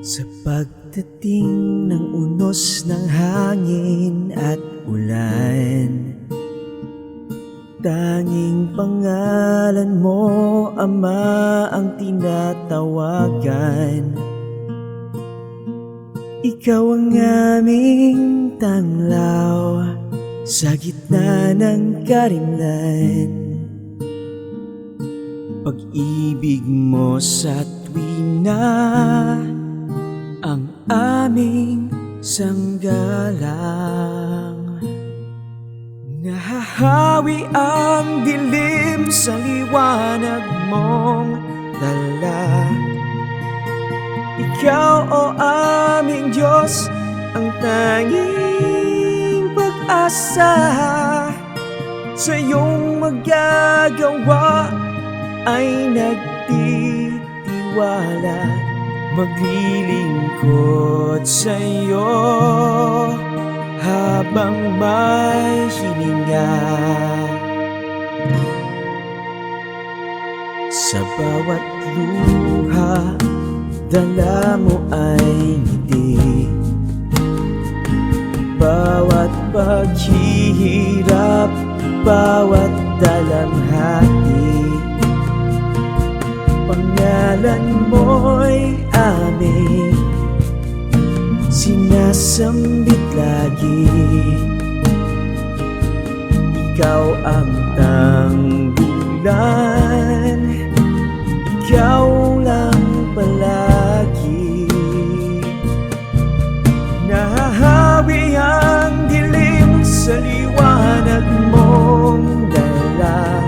Sa pagdating ng unos ng hangin at ulan, tanging pangalan mo, Ama, ang tinatawagan. Ikaw ang aming tanglaw sa gitna ng karimlan. Pag-ibig mo sa tuwina ang aming sanggalang. Nahahawi ang dilim sa liwanag mong dala. Ikaw, o aming Diyos, ang tanging pag-asa. Sa iyong magagawa ay nagtitiwala, maglilingkod sa iyo habang may hininga. Sa bawat luha, dala mo ay ngiti. Bawat paghihirap, bawat dalamhati, pangalan mo'y aming sinasambit lagi. Ikaw ang tanggulan, ikaw lang palagi. Nahahawi ang dilim sa liwanag mong dala.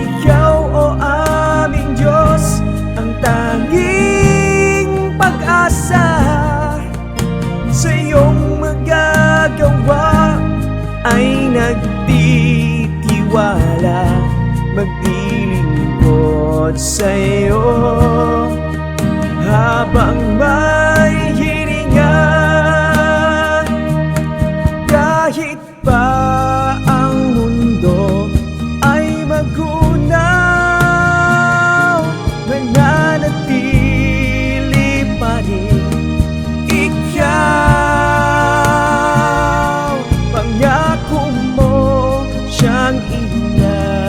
Ikaw, o aming Diyos, ang tanging pag-asa. Sa iyong magagawa ay nagtitiwala, maglilingkod sa iyo habang may hininga. Kahit pa ang mundo ay magunaw, mananatili pa rin ikaw. Pangako mo siyang inaasahan,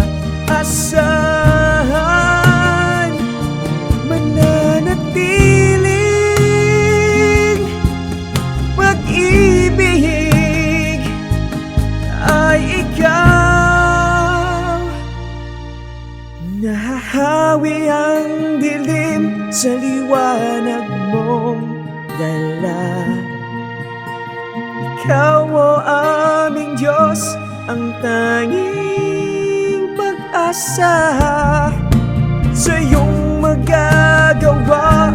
mananatiling pag-ibig ay ikaw. Nahahawi ang dilim sa liwanag mong dala. Ikaw, o aming Diyos, ang tanging pag-asa. Sa iyong magagawa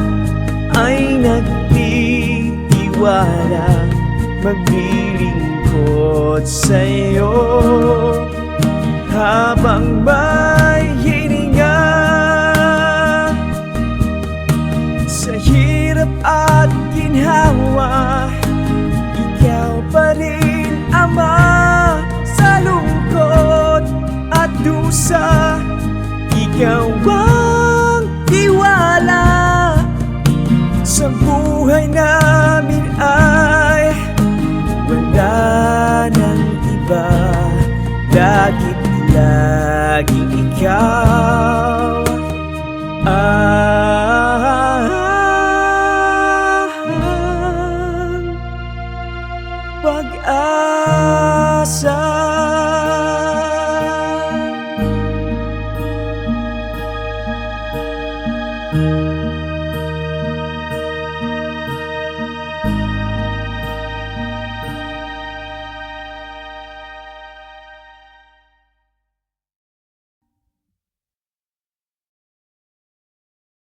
ay nagtitiwala, maglilingkod sa iyo habang may hininga. Sa hirap at ginhawa, ikaw pa rin, Ama. Sa lungkot at dusa, ikaw ang tiwala. Sa buhay namin ay wala nang iba, laging ikaw.